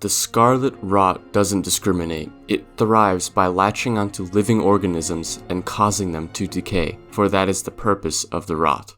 The scarlet rot doesn't discriminate. It thrives by latching onto living organisms and causing them to decay, for that is the purpose of the rot.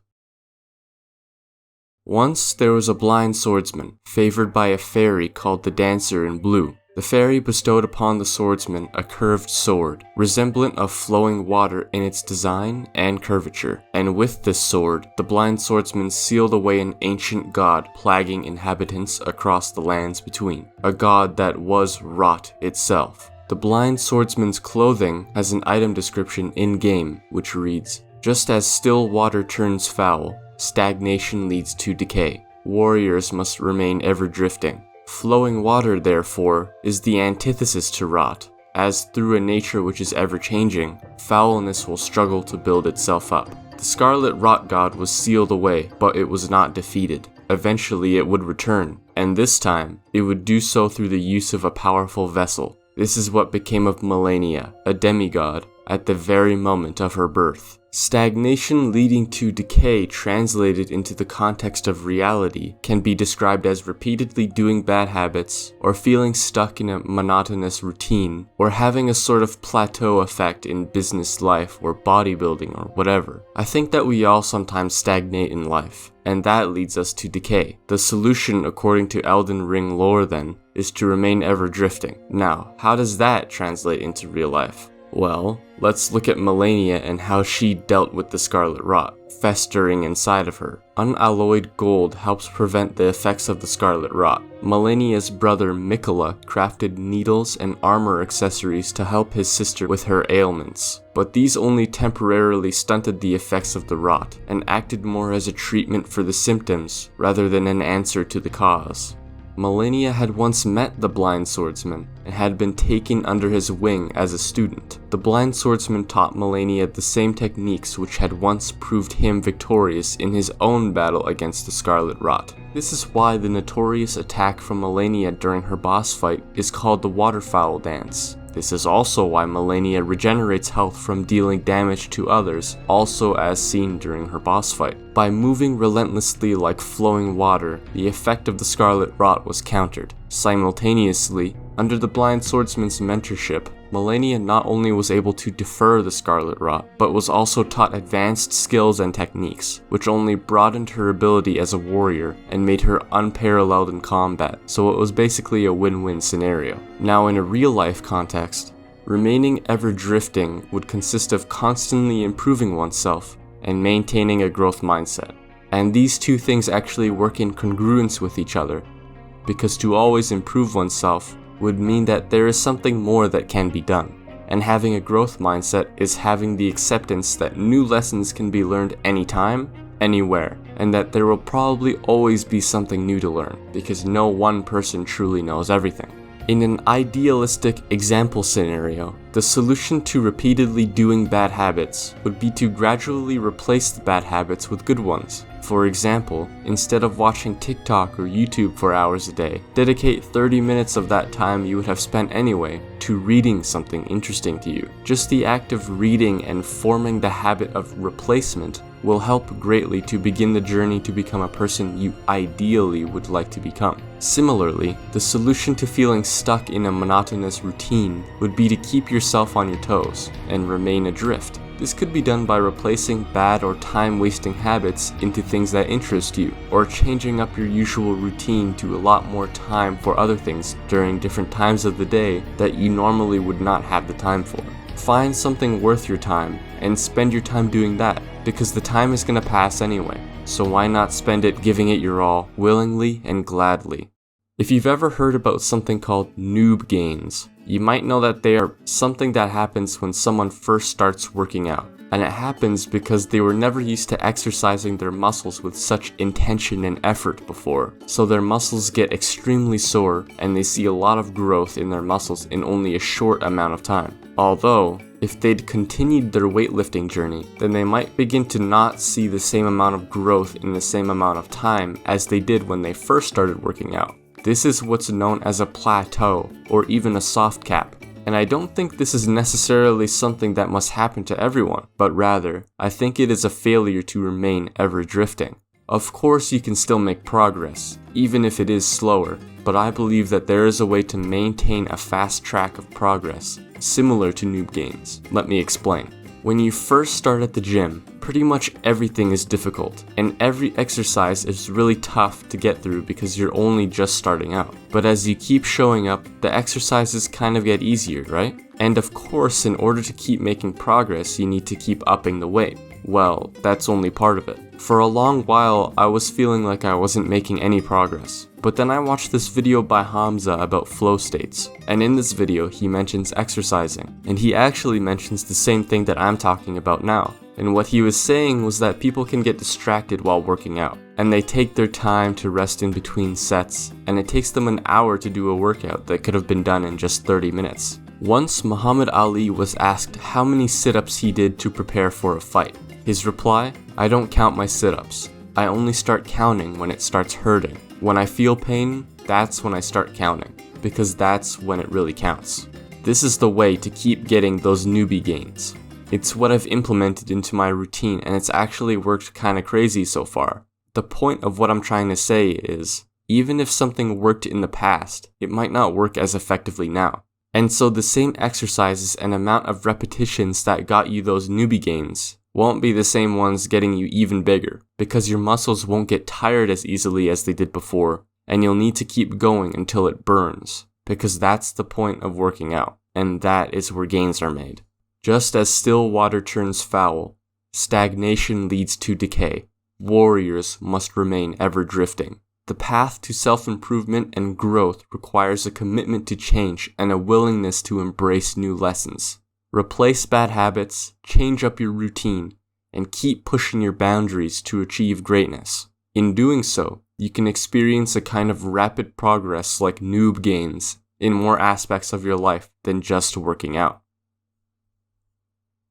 Once there was a blind swordsman, favored by a fairy called the Dancer in Blue. The fairy bestowed upon the swordsman a curved sword, resemblant of flowing water in its design and curvature, and with this sword, the blind swordsman sealed away an ancient god plaguing inhabitants across the lands between, a god that was rot itself. The blind swordsman's clothing has an item description in-game, which reads, "Just as still water turns foul, stagnation leads to decay. Warriors must remain ever drifting. Flowing water, therefore, is the antithesis to rot, as through a nature which is ever-changing, foulness will struggle to build itself up." The Scarlet Rot God was sealed away, but it was not defeated. Eventually it would return, and this time, it would do so through the use of a powerful vessel. This is what became of Malenia, a demigod, at the very moment of her birth. Stagnation leading to decay translated into the context of reality can be described as repeatedly doing bad habits, or feeling stuck in a monotonous routine, or having a sort of plateau effect in business life or bodybuilding or whatever. I think that we all sometimes stagnate in life, and that leads us to decay. The solution, according to Elden Ring lore then, is to remain ever drifting. Now, how does that translate into real life? Well, let's look at Malenia and how she dealt with the Scarlet Rot, festering inside of her. Unalloyed gold helps prevent the effects of the Scarlet Rot. Malenia's brother Mikola crafted needles and armor accessories to help his sister with her ailments, but these only temporarily stunted the effects of the rot, and acted more as a treatment for the symptoms rather than an answer to the cause. Malenia had once met the blind swordsman and had been taken under his wing as a student. The blind swordsman taught Malenia the same techniques which had once proved him victorious in his own battle against the Scarlet Rot. This is why the notorious attack from Malenia during her boss fight is called the Waterfowl Dance. This is also why Malenia regenerates health from dealing damage to others, also as seen during her boss fight. By moving relentlessly like flowing water, the effect of the Scarlet Rot was countered. Simultaneously, under the blind swordsman's mentorship, Malenia not only was able to defer the Scarlet Rot, but was also taught advanced skills and techniques, which only broadened her ability as a warrior and made her unparalleled in combat, so it was basically a win-win scenario. Now in a real-life context, remaining ever drifting would consist of constantly improving oneself and maintaining a growth mindset. And these two things actually work in congruence with each other, because to always improve oneself would mean that there is something more that can be done. And having a growth mindset is having the acceptance that new lessons can be learned anytime, anywhere, and that there will probably always be something new to learn, because no one person truly knows everything. In an idealistic example scenario, the solution to repeatedly doing bad habits would be to gradually replace the bad habits with good ones. For example, instead of watching TikTok or YouTube for hours a day, dedicate 30 minutes of that time you would have spent anyway to reading something interesting to you. Just the act of reading and forming the habit of replacement will help greatly to begin the journey to become a person you ideally would like to become. Similarly, the solution to feeling stuck in a monotonous routine would be to keep yourself on your toes and remain adrift. This could be done by replacing bad or time-wasting habits into things that interest you, or changing up your usual routine to a lot more time for other things during different times of the day that you normally would not have the time for. Find something worth your time and spend your time doing that, because the time is going to pass anyway, so why not spend it giving it your all, willingly and gladly. If you've ever heard about something called noob gains, you might know that they are something that happens when someone first starts working out. And it happens because they were never used to exercising their muscles with such intention and effort before. So their muscles get extremely sore and they see a lot of growth in their muscles in only a short amount of time. Although, if they'd continued their weightlifting journey, then they might begin to not see the same amount of growth in the same amount of time as they did when they first started working out. This is what's known as a plateau, or even a soft cap. And I don't think this is necessarily something that must happen to everyone, but rather, I think it is a failure to remain ever drifting. Of course you can still make progress, even if it is slower, but I believe that there is a way to maintain a fast track of progress, similar to noob gains. Let me explain. When you first start at the gym, pretty much everything is difficult, and every exercise is really tough to get through because you're only just starting out. But as you keep showing up, the exercises kind of get easier, right? And of course, in order to keep making progress, you need to keep upping the weight. Well, that's only part of it. For a long while, I was feeling like I wasn't making any progress. But then I watched this video by Hamza about flow states, and in this video he mentions exercising, and he actually mentions the same thing that I'm talking about now. And what he was saying was that people can get distracted while working out, and they take their time to rest in between sets, and it takes them an hour to do a workout that could have been done in just 30 minutes. Once Muhammad Ali was asked how many sit-ups he did to prepare for a fight. His reply, "I don't count my sit-ups. I only start counting when it starts hurting. When I feel pain, that's when I start counting, because that's when it really counts." This is the way to keep getting those newbie gains. It's what I've implemented into my routine, and it's actually worked kinda crazy so far. The point of what I'm trying to say is, even if something worked in the past, it might not work as effectively now. And so the same exercises and amount of repetitions that got you those newbie gains won't be the same ones getting you even bigger, because your muscles won't get tired as easily as they did before, and you'll need to keep going until it burns, because that's the point of working out, and that is where gains are made. Just as still water turns foul, stagnation leads to decay. Warriors must remain ever drifting. The path to self-improvement and growth requires a commitment to change and a willingness to embrace new lessons. Replace bad habits, change up your routine, and keep pushing your boundaries to achieve greatness. In doing so, you can experience a kind of rapid progress like noob gains in more aspects of your life than just working out.